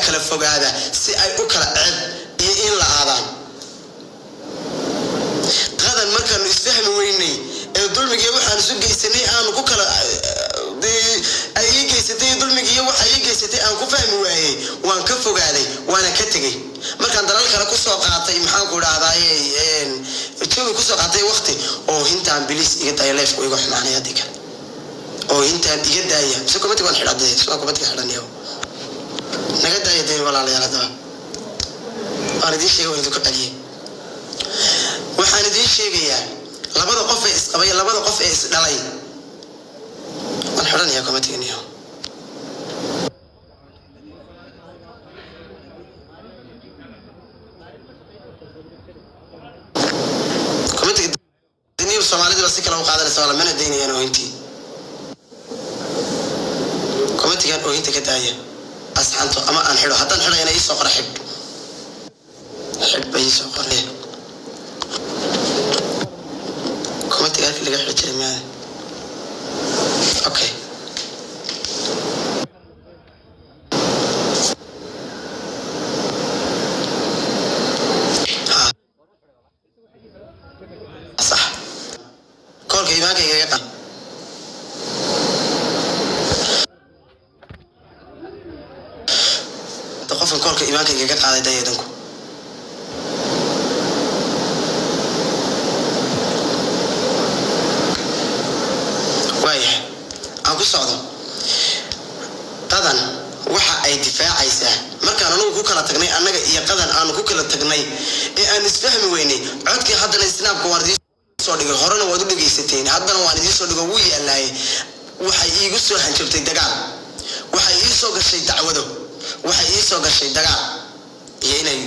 kala fogaada si ay u kala cid iyo in la aadaan qadan markaan isfahmi weynay ee dulmiga waxaan isu geysanay aan ku kala ay geysatay dulmiga waxa ay geysatay aan ku fahmi waayay waan ka fogaaday waana ka tagay markaan dalal kale ku soo qaatay maxaan ku dhaahdaayeen intuu ku soo qaatay waqti oo intaan bilis iga tayleef ku iga xumaanay adiga oo intaan iga daaya soo kuma tigaan xidhaday soo kuma tigaan xidhanayo naga daayay walaalayaal hada aridii sheegay inuu ka qaliyay waxaan idin sheegayaa labada qof ee isqabay labada qof ee isdhalay waan xidhanayaa kuma tiganiyo Soomaalida bas kala qaadanaysa wala mana deynayaan oo intii komitigan oo inta ka daaya asxaanto ama aan xidho hadan xidhayna ii soo qaraxib xidbay soo qornay komitigan laga xidho jiray ma okay iimaanka iga qaaday dayadanku waaya aan ku socdo qadan waxa ay difaacaysaa markaan anagu ku kala tagnay annaga iyo qadan aan ku kala tagnay ee aan isfahmi weynay codkii haddana islaamku wardi soo dhigay horena waad u dhageysateen haddana waan idin soo dhigo wuu yaalaay waxay iigu soo hanjabtay dagaal waxay ii soo gashay dacwado waxay ii soo gashay dagaal inay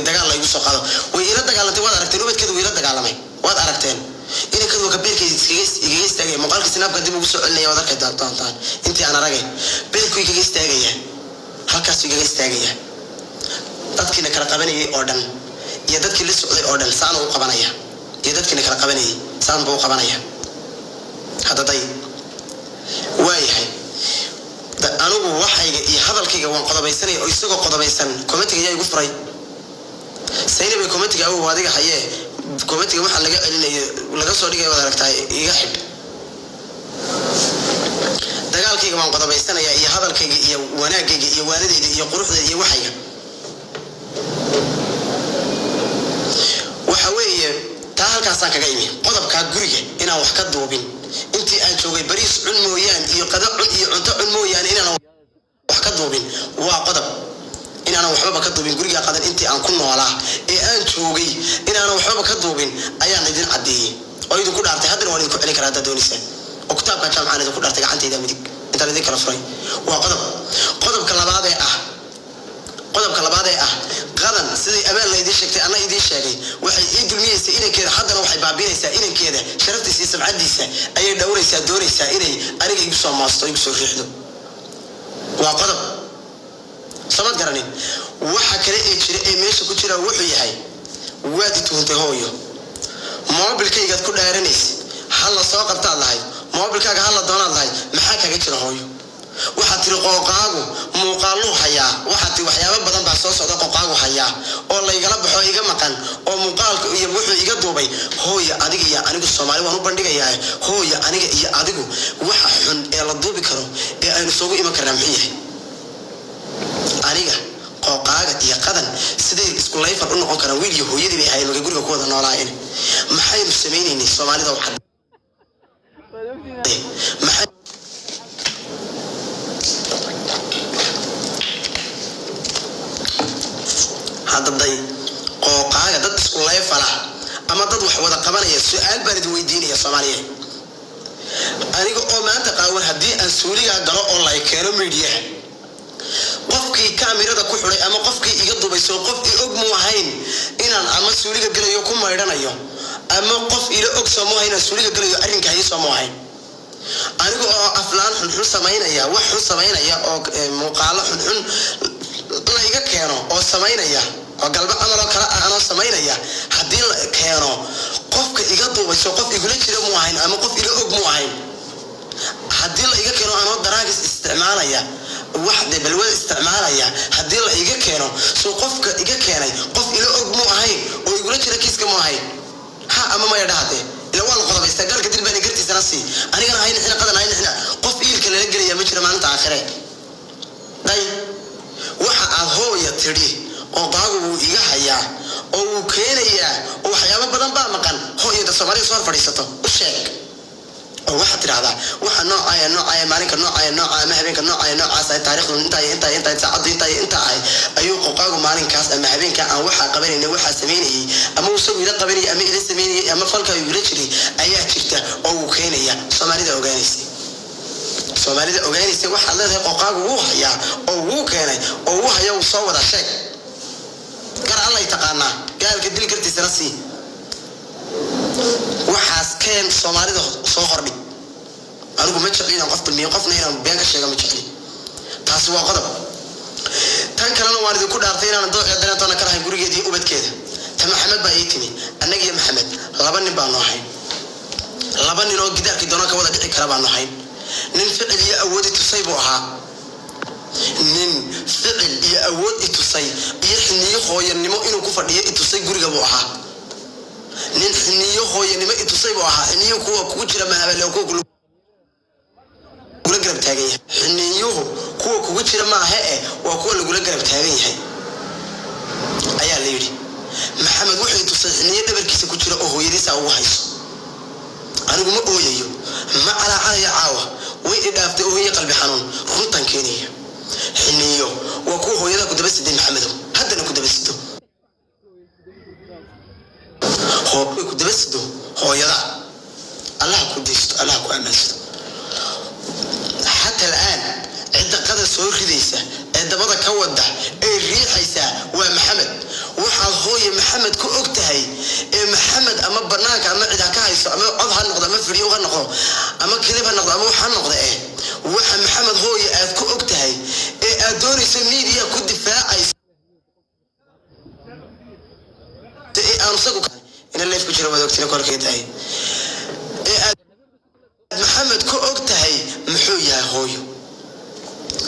dagaal la igu soo qaado way ila dagaalantay waad aragteen ubadkeedu ila dagaalamay waad aragteen inay kadu ka beerkayga iga istaagay muuqaalka snapka dib ugu soo celinaya wad arkay doontaan intii aan aragay beerku iga istaagaya halkaas iga istaagaya dadkina kala qabanayay oo dhan iyo dadkii la socday oo dhan saan u qabanaya iyo dadkina kala qabanayay saan buu qabanaya hada day waayahay anigu waxayga iyo hadalkayga waan qodobaysanay oo isagoo qodobaysan komitiga ayaa igu furay sayniba komitiga oo adiga haye komitiga waxa laga celinayo laga soo dhigay wada aragtay iga xid dagaalkayga waan qodobaysanaya iyo hadalkayga iyo wanaagayga iyo waanadayda iyo quruxdayda iyo waxayga waxa weeye taa halkaasaan kaga imi qodobka guriga inaan wax ka duubin intii aan joogay bariis cun mooyaan iyo qada cun iyo cunto cun mooyaan inaan wax ka duubin waa qodob inaan waxba ka duubin guriga qadan intii aan ku noolaa ee aan joogay inaan waxba ka duubin ayaan idin cadeeyay oo idin ku dhaartay haddana waan idin ku celin karaa dad doonaysan oo kitaabka jaamacada ku dhaartay gacantayda midig inta idin kala furay waa qodobka labaad ee ah qadan sidii abaan la idin sheegtay ana idin sheegay waxay ii dulmiyeysay inankeeda haddana waxay baabiinaysaa inankeeda sharaftiisa iyo samcadiisa ayay dhowraysaa doonaysaa inay aniga igu soo maasto igu soo riixdo waa qodob samad garanin waxa kale ee jira ee meesha ku jira wuxuu yahay waad tuuntay hooyo moobilkayga ku dhaaranaysa hal la soo qabtaad lahay moobilkaaga hal la doonaad lahay maxaa kaga jira hooyo waxa tiri qooqaagu muuqaalu hayaa waxa tii waxyaabo badan baa soo socda qooqaagu hayaa oo la igala baxo iga maqan oo muuqaalku iyo wuxuu iga duubay hooyo adiga iyo anigu Soomaali waan u bandhigayaa hooyo aniga iyo adigu waxa xun ee la duubi karo ee aynu soo iman karnaa maxay yahay aniga qooqaaga iyo qadan sidee isku leeyfar u noqon karaan wiil iyo hooyadii bay ahaayeen guriga ku wada noolaayeen maxaynu sameeynay Soomaalida waxa hadday qooqaaga dad isku leeyfala ama dad wax wada qabanaya su'aal baan idin weydiinaya Soomaaliya aniga oo maanta qaawan hadii aan suuliga galo oo la keeno media qofkii kaamirada ku xulay ama qofkii iga dubayso qof ii og mu ahayn inaan ama suuliga galayo ku maydhanayo ama qof ila og soo hayna suuliga galayo arrinka ay soo moohayn aniga oo aflaan xun sameynaya wax xun sameynaya oo muuqaalo xun la iga keeno oo sameynaya oo galba amaro kala aan sameynaya hadii la keeno qofka iga dubayso qof igula jira mu ahayn ama qof ila og mu ahayn hadii la iga keeno aan daraagis isticmaalaya wax balwad isticmaalaya hadii la soo qofka iga keenay qof ila og mu ahayn oo igula jira kiiska mu ahayn ha ama ma yadhaade ila wal qodobaysta galka dilbaan gartiisa nasi aniga ahayn xina qadan ahayn xina qof iilka la galaya ma jira maalinta aakhire day waxa aad hooya tiri oo baagu uu iga hayaa oo uu keenaya oo waxyaabo badan baa maqan hooyada Soomaaliya soo fadhiisato u sheeg oo waxa tiraahda waxa noocaaya maalinka noocaaya ma habeenka noocaas ay taariikhdu inta saacadu inta ayuu qoqaagu maalinkaas ama habeenka aan waxa qabanayna waxa sameeyay ama uu soo ila qabanay ama ila sameeyay ama falka uu ila jiray ayaa jirta oo uu keenaya Soomaalida ogaanaysa waxa leedahay qoqaagu uu hayaa oo uu keenay oo uu hayaa uu soo wada sheeg gar Allah taqaana gaalka dil kartiisa nasi waxaas keen Soomaalida soo hordhig anigu ma jeclina qof dulmiyo qofna inaan been ka sheego ma jeclin taas waa qodob tan kalena waan idinku dhaartay inaan dooxda dareentona ka lahayn gurigeedii ubadkeeda ta Maxamed baa ii timi annaga iyo Maxamed laba nin baan nahay laba nin oo gidaarkii doona ka wada dhici kara baan nahay nin ficil iyo awood tusay buu ahaa nin ficil iyo awood tusay iyo xiniyo hooyanimo inuu ku fadhiyo tusay guriga buu ahaa nin xiniyo hooyanimo tusay buu ahaa xiniyo kuwa ku jira mahabale oo ku gula garab taagan yahay xiniyuhu kuwa kugu jira ma aha waa kuwa lagu garab taagan yahay ayaa la yiri Maxamed wuxuu tusay xiniyo dhabarkiisa ku jira oo hooyadiisa ugu hayso anigu ma ooyayo ma calaacaya caawa way idaaftay oo qalbi xanuun runtan keenaya xiniyo waa kuwa hooyada ku dabasiday Maxamed haddana ku dabasido ku dabasido hooyada Allah ku diisto Allah ku amaasto حتى الآن عند قدر سوي خديسة عند بدأ كوده الريحيسة ومحمد وحال هوي محمد كو أكتهي محمد أما برناك أما إذا كايس أما أظهر النقطة أما فريو هالنقطة أما كليب هالنقطة أما وحال النقطة وحال محمد هوي كو أكتهي أدوني سميديا كو دفاع أنصقك إن الله يفكر ودكتور كل كده محمد كو أكتهي محويا هوي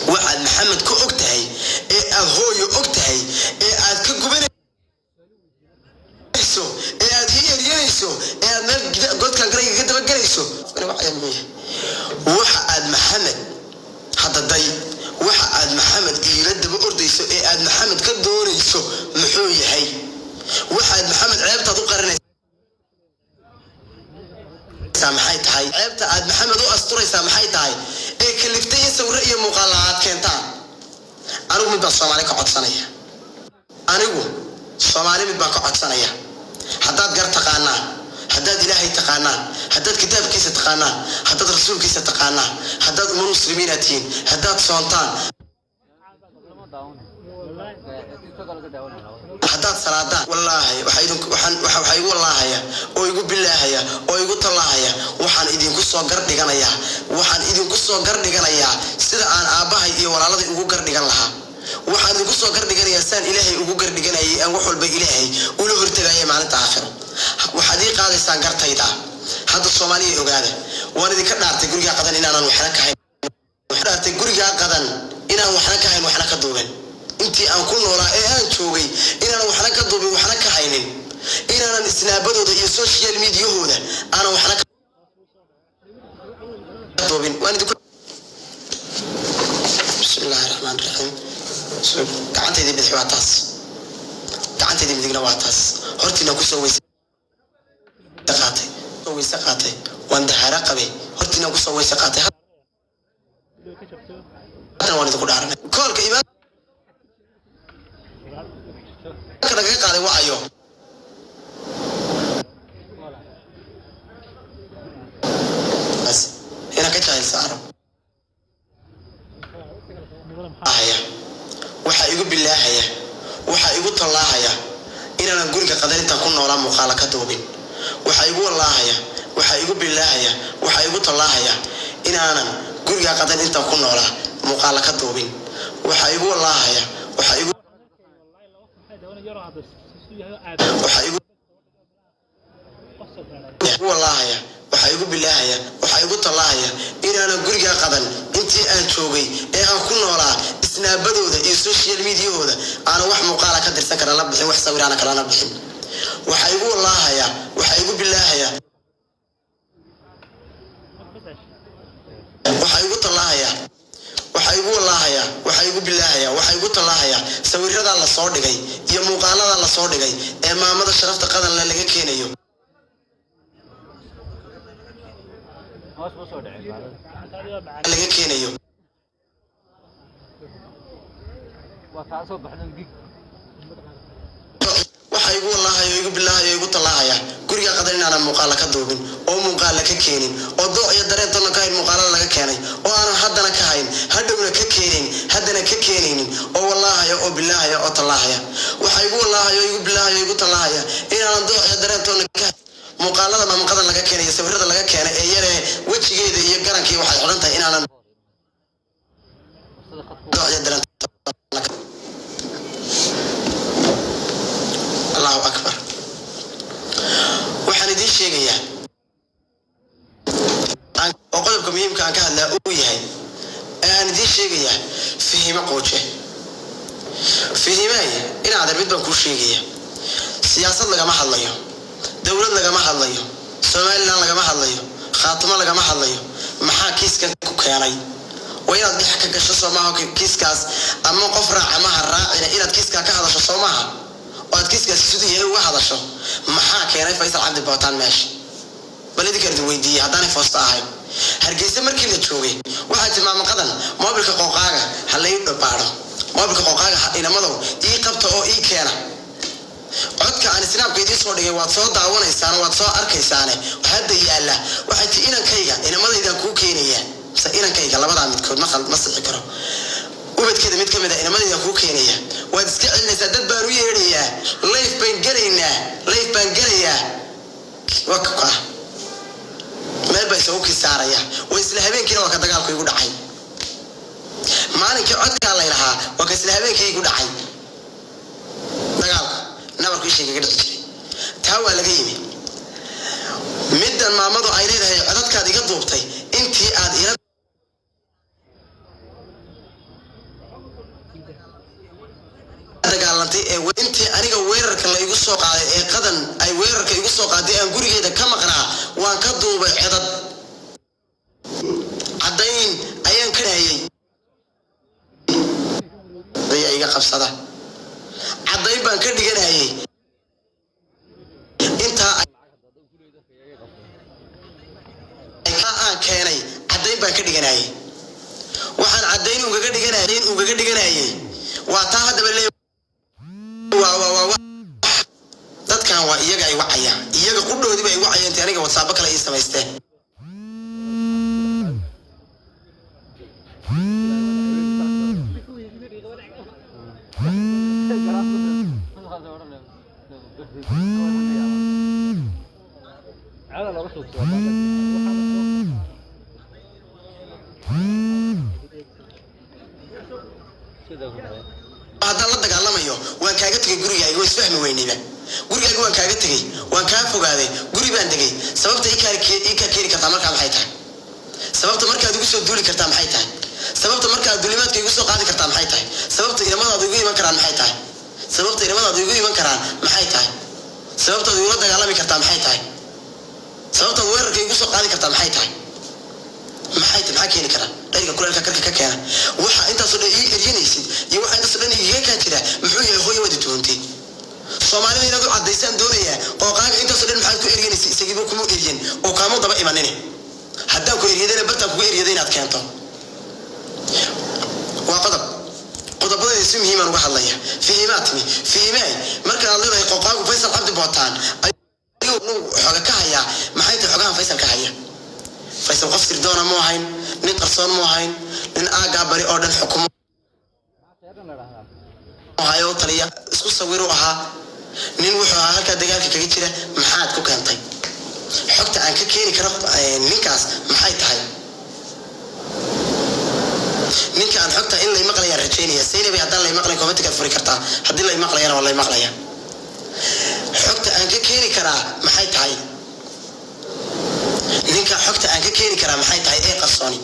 وعد محمد كو أكتهي هوي أكتهي كجبنا يسو هي يسو مال قلت كان قريب كده بقى يسو أنا بعيان ميه وعد محمد هذا ضي وعد محمد يرد بأرض يسو عد محمد كدور يسو محويا هي وعد محمد عيب تدو قرني سامحي تاي عيبت عاد محمد أسطوري سامحي تاي كلفتي سورة إيه مقالعات كنتان أنا من بالصومالي كعد صنية أنا صومالي من بقعد صنية حداد قر تقانا حداد إلهي تقانا حداد كتاب كيس تقانا حداد رسول كيس تقانا حداد أمور مسلمين أتين حداد صونتان حداد صلاة والله وحي والله يا أو يقول بالله يا أو يقول الله يا وحن إذن كسر قرد جنا يا وحن إذن كسر قرد جنا يا سيد عن أباه يا ولا الله يقول قرد جنا لها وحن إذن كسر قرد جنا يا سان إلهي يقول قرد جنا يا أن وحول بإلهي وله ارتجاء مع الآخر وحديق هذا سان قرد هيدا هذا الصومالي يقعد وانا ذكرنا تقول يا قدن إن أنا وحناك هاي وحنا تقول يا قدن إن أنا وحناك هاي وحناك دوبن intii aan ku noolaa aan joogay inaan waxna ka duubin waxna ka haynin inaan isnaabadooda iyo social media-hooda aan waxna ka duubin waan idin bismillaahir rahmaanir rahiim gacantayda bidix waa taas gacantayda midigna waa taas hortiina ku soo weyse qaatay waan dahara qabay hortiina ku soo weyse qaatay hadda waan idin ku dhaaranay koolka imaan كذا قاعد وعيو بس هنا كتايل سعره waxa igu bilaahaya waxa igu talaahaya inaan guriga qadarinta ku noolaa muuqaala ka duubin waxa igu wallaahaya waxa igu bilaahaya waxa igu talaahaya inaan guriga qadarinta ku noolaa muuqaala ka duubin waxa igu wallaahaya waxa igu wallaahaya waxa igu bilaahaya waxa igu talaahaya inaan guriga qadan intii aan joogay ee aan ku noolaa isnaabadooda iyo social media-hooda aan wax muuqaala ka dirsan kara la bixin wax sawirana kala la bixin waxa igu wallaahaya waxa igu bilaahaya waxa igu talaahaya waxa igu wallaahaya waxa igu bilaahaya waxa igu talaahaya sawirada la soo dhigay iyo muuqaalada la soo dhigay ee maamada sharafta qadan laga keenayo laga keenayo waxa igu wallaahaya igu bilaahaya igu talaahaya guriga qadan inaan muuqaala ka duubin oo muuqaala ka keenin oo dooc iyo dareentana ka hayn muuqaala laga keenay oo aan haddana ka hayn hadhowna ka keenin haddana ka keenin oo wallaahaya oo bilaahaya oo talaahaya waxa igu wallaahaya igu bilaahaya igu talaahaya inaan dooc iyo dareentana ka muuqaalada maamqadan laga keenay sawirada laga keenay ee yare wajigeeda iyo garankii waxay xoran tahay inaan dooc iyo dareentana Allahu akbar waxaan idin sheegayaa oo qodobka muhiimka aan ka hadlaa uu yahay aan idin sheegayaa fahimo qooje fahimay in aad mid baan ku sheegaya siyaasad lagama hadlayo dawlad lagama hadlayo Soomaaliland lagama hadlayo khaatimo lagama hadlayo maxaa kiiskan ku keenay way inaad dhex ka gasho Soomaaliya kiiskaas ama qof raaca ma raacina inaad kiiska ka hadasho Soomaaliya waad kiiska sidoo yahay uga hadasho maxaa keenay Faysal Cabdi Bootaan meesha balidi kala weydiiyay hadaan foosta ahay hargeysa markii la joogay waxa tilmaamay qadan moobilka qooqaaga halay dhabaaro moobilka qooqaaga inamado ii qabto oo ii keena codka aan isnaabka idin soo dhigay waad soo daawanaysaan waad soo arkaysaan hadda yaala waxa tii inankayga inamadayda ku keenaya sa inankayga labada midkood ma sixi karo ubadkeeda mid kamid ah inamadayda ku keenaya waad iska celinaysaa dad baan u yeedhayaa live baan galayaa waka meel bay soo kisaaraya way isla habeenkii waa ka dagaalku igu dhacay maalinkii codka la ilahaa waa ka isla habeenkii igu dhacay dagaalku nabarku sheegay dhacay taa waa laga yimi middan maamadu ay leedahay codadkaad iga duubtay intii aad ila dagaalantay ee intii aniga weerarka la igu soo qaaday ee qadan ay weerarka igu soo qaaday aan gurigeeda ka maqnaa waan ka duubay codad cadayn ayaan ka hayay iga qabsada cadayn baan ka dhiganayay inta aan keenay cadayn baan ka dhiganayay waxaan cadayn uga dhiganayay waa taa hadaba dadkan waa iyaga ay wacayaan iyaga qudhoodiba ay wacayeen aniga WhatsApp kale ay samaysteen هذا لا دغالamayo waan kaaga tagay gurigaaga way isfahmi weynayba gurigaaga waan kaaga tagay waan ka fogaaday guri baan tagay sababta ay ka keeni kartaa marka maxay tahay sababta marka aad ugu soo duuli kartaa maxay tahay sababta marka aad dulimaadka ugu soo qaadi kartaa maxay tahay sababta inamada ugu iman karaan maxay tahay sababta inamada ugu iman karaan maxay tahay sababta aad ugu dagaalami kartaa maxay tahay sababta weerarka ugu soo qaadi kartaa maxay tahay maxay keeni karaan dariga kuleelka ka keena waxa inta soo dheeyay eryanaysid iyo waxa inta soo dheeyay ka jira muxuu yahay hooyo wadi doontay Soomaalida inadu cadeysaan doonaya qooqaaga inta soo dheeyay maxay ku eryanaysid isagiiba kuma eryan oo kaamo daba imanine haddii ku eryadana barta ku eryada inaad keento waa qodobada si muhiim ah uga hadlaya fiimaatmi marka aad leedahay qooqaagu Faysal Cabdi Bootaan ayuu xoga ka haya maxay tahay xogahan Faysal ka haya Faysal qof sirdoona ma ahayn nin qarsoon ma ahayn nin aaga bari oo dhan xukumo hayo taliya isku sawiro ahaa nin wuxuu halka dagaalka kaga jira maxaad ku keentay xogta aan ka keeni karo ninkaas maxay tahay ninka aan xogta in la maqlayaa rajeynaya saynabi haddaan la maqlay comment ka furi kartaa haddii la maqlayana waa la maqlaya xogta aan ka keeni karaa maxay tahay ninka xogta aan ka keeni karaa maxay tahay ee qarsooni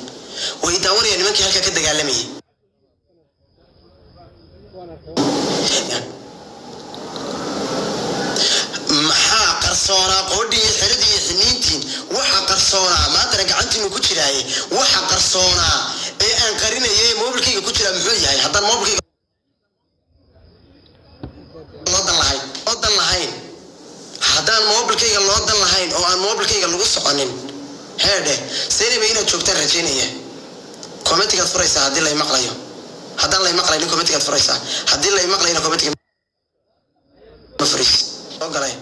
way daawanayaan nimankii halka ka dagaalamayay maxaa qarsoonaa qoodhii xiradii xiniintiin waxa qarsoonaa maanta gacantiinu ku jiraaye waxa qarsoonaa ee aan qarinayay moobilkayga ku jira muxuu yahay haddaan moobilkayga loodan lahayn haddaan moobilkayga loodan lahayn oo aan moobilkayga lagu soconin heedhe seynaba inaad joogtaan rajaynaya komitigaad furaysaa haddii lay maqlayo haddaan lay maqlaynin komitigaad furaysaa haddii lay maqlayna komitiga ma furis soo galay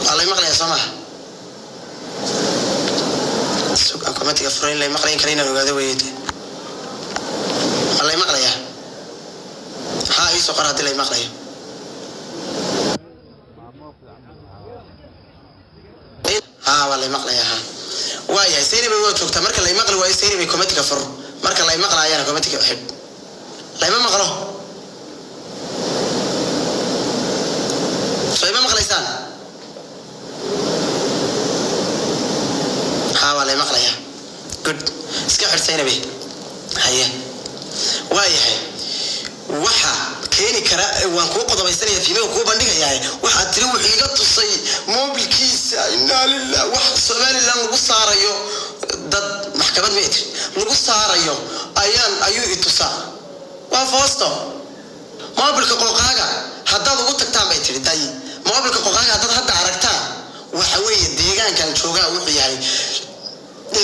waa lay maqlaya soo maha sugaan komitiga furayn lay maqlayn kara inaan ogaado weyde waa lay maqlayaa haa ii soo qor haddii lay maqlayo haa waa lay maqlayaa haa waayahay seynaba waa joogtaa marka lay maqli waayo seynaba komitiga fur marka lay maqlaayana komitiga xidh layma maqlo soima maqlaysaan haa waa lay maqlayaa good iska xidh seynabe haye waayahay waxa keeni kara waan kuu qodobaysanaya fiimaga kuu bandhigayahay waxaad tiri wuxuu iga tusay moobilkiisa innaa lilah wax somaliland lagu saarayo dad maxkamad ma tiri lagu saarayo ayuu i tusaa waa foosto moobilka qooqaaga haddaad ugu tagtaan bay tiri day moobilka qooqaaga haddaad hadda aragtaan waxa weeye deegaankan joogaa wuxuu yahay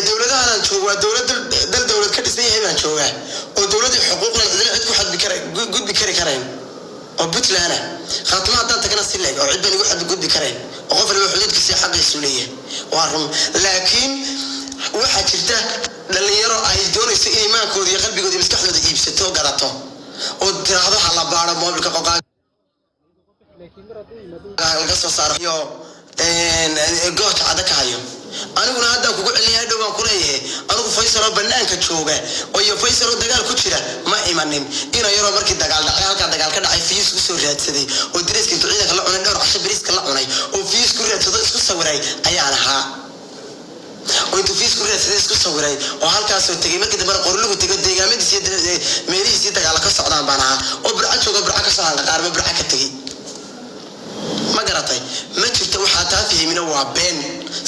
dowladahan joogaa dowlad ka dhisan yahay baan joogaa oo dowladii xuquuqna cid ku gudbi kari karayn oo Puntland khaatimo haddaan tagana si leeg oo cid baan igu xad gudbi karayn oo qof walba xuduudkiisa xaqiisu leeyahay waa run laakiin waxa jirta dhalinyaro ay doonayso in iimaankooda iyo qalbigooda maskaxdooda iibsato garato oo tiraahdo hala baaro moobilka qooqaaga laga soo saaro iyo goobta cada ka hayo aniguna hadda kugu celinayaa dhowaan ku leeyahay anigu Faysal oo banaanka jooga oo iyo Faysal oo dagaal ku jira ma imanin ina yaro markii dagaal dhacay halka dagaal ka dhacay fiis ku soo raadsaday oo direeska ciidanka la cunay dhowr casho bariiska la cunay oo fiis ku raadsaday isku sawiray ayaan ahaa oo intuu fiis ku raadsaday isku sawiray oo halkaas oo tagay markii dambe qorlugu tagay deegaamadiisa meelihiisa dagaal ka socdaan baan ahaa oo burca jooga burca ka soo halqa qaarba burca ka tagay ma garatay ma jirto waxa taa fahimina waa been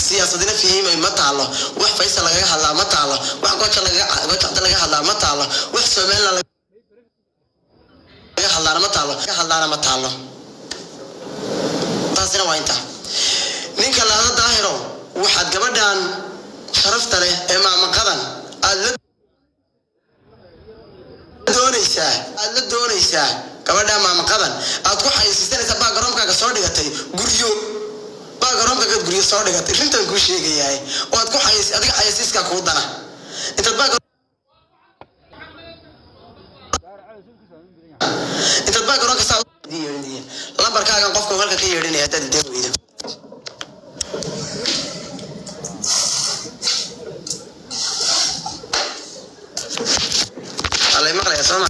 siyaasadina fahimay ma taalo wax Faysal laga hadlaa ma taalo wax go'aasha laga hadlaa ma taalo wax Soomaaliland laga hadlaa ma taalo taasina waa inta ninka la daahiro waxaad gabadhan sharafta leh ee maamaqadan aad la doonaysaa gabadha maamaqadan aad ku xayeysiisanaysaa baa garoomkaaga soo dhigatay guryo baa garoomkaaga guryo soo dhigatay intaan ku sheegayaa oo aad ku xayeysi adiga xayeysiiska ku dana intaad baa garoonka saa diiyo lambarkaaga qofka halka ka yeedhinaya dad deewayda alla maqlaya sama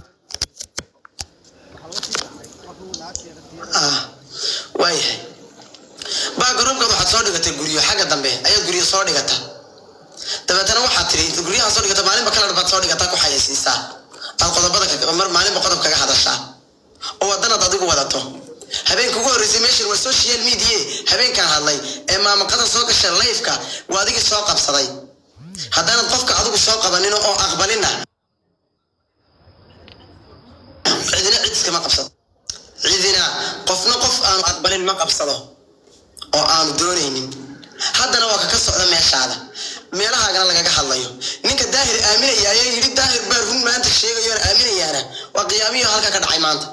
waayahay baa garoonka waxaad soo dhigatay guryo xagga dambe ayaad guryo soo dhigata dabeetana waxaad tiri guryaha soo dhigata maalinba kala baad soo dhigata ku xayeysiisaa aad qodobada maalinba qodob kaga hadashaa oo wadanaad adigu wadato habeenka ugu horreysay meeshan waa social media habeenkan hadlay ee maamaqada soo gashay live-ka waa adigii soo qabsaday haddaanad qofka adigu soo qabanin oo aqbalina cidina cid iskama qabsado cidina qofna qof aanu aqbalin ma qabsado oo aanu doonaynin haddana waa ka socda meeshaada meelahaagana lagaga hadlayo ninka daahir aaminaya ayaa yidhi daahir baa run maanta sheegayo aaminayaana waa qiyaamiyo halka ka dhacay maanta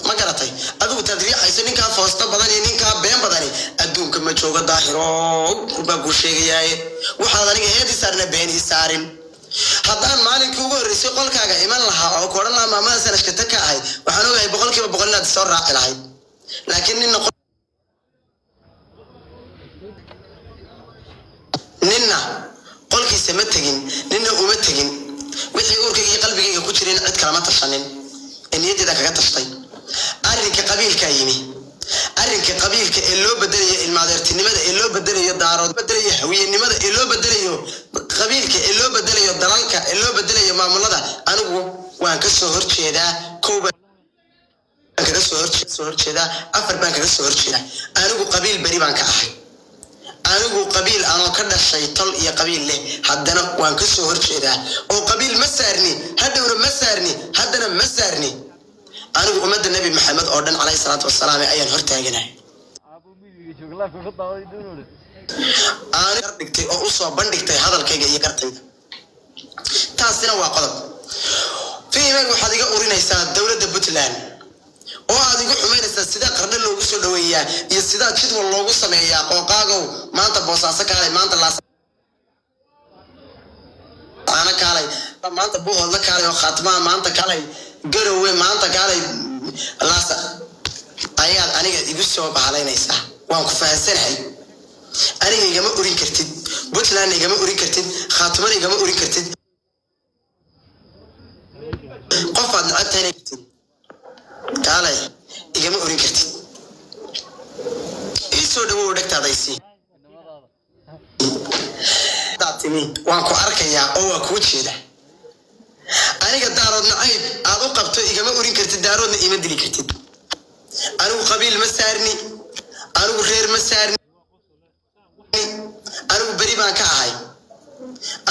ma garatay adigu tadriicayso ninkaa foosta badan iyo ninkaa been badani adduunka ma jooga daahiro baa ku sheegayaaye waxaad aniga heedii saarna been ii saarin haddaan maalinkii ugu horreysay qolkaaga iman lahaa oo koodhan lahaa maamada sanashkata ka ahayd waxaan ogahay 100% inaad soo raaci lahayd laakiin ninna qolkiisa ma tegin ninna uma tegin wixii urkayga iyo qalbigayga ku jireen cid kale ma tashanin niyaddeeda kaga tashtay arrinka qabiilka yimi arrinka qabiilka ee loo bedelayo ilmaadeertinimada ee loo bedelayo daarood bedelayo hawiyenimada ee loo bedelayo qabiilka ee loo bedelayo dalalka ee loo bedelayo maamulada anigu waan ka soo horjeedaa kooban kaga soo horjeedaa afar baan kaga soo horjeedaa anigu qabiil bari baan ka ahay anigu qabiil aanoo ka dhashay tol iyo qabiil leh haddana waan ka soo horjeedaa oo qabiil ma saarni hadhowna ma saarni haddana ma saarni anigu ummadda nabi maxamed oo dhan calayhi salaatu wasalaam ayaan hortaaganahay aan dhigtay oo u soo bandhigtay hadalkayga iyo gartayda taasina waa qodob fiimay waxaad iga urinaysaa dowladda Puntland oo aad igu xumaynaysaa sida qarna loogu soo dhaweeyaa iyo sida jidwal loogu sameeyaa qooqaagow maanta boosaaso kaalay maanta laas ana kaalay maanta buuhood la kaalay oo khaatmaan maanta kaalay garowe maanta kaalay laas ayaad aniga igu soo bahalaynaysaa waan ku fahansanahay aniga igama urin kartid Puntland igama urin kartid khaatmaan igama urin kartid qof aad nacabtahay kartid kaalay igama urin kartid isoo dhawow dhagtaadaysi daatimi waan ku arkayaa oo waa kuu jeeda aniga daarood nacayb aad u qabto igama urin kartid daaroodna ima dili kartid anigu qabiil ma saarni anigu reer ma saarni anigu bari baan ka ahay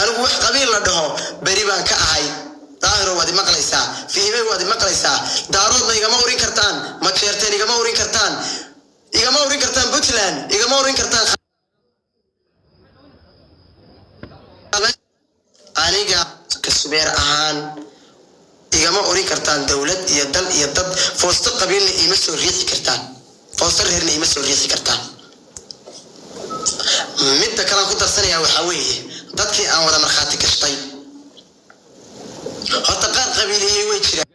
anigu wax qabiil la dhaho bari baan ka ahay daahiro waad maqlaysaa fiimay waad maqlaysaa daaroodna igama urin kartaan ma jeerteen igama urin kartaan Puntland igama urin kartaan aniga kasbeer ahaan igama urin kartaan dawlad iyo dal iyo dad foosto qabiilna ima soo riixi kartaan foosto reerna ima soo riixi kartaan midda kale ku darsanaya waxa weeye dadkii aan wada marxaati gashtay horta qaar qabiiliyay way jiraan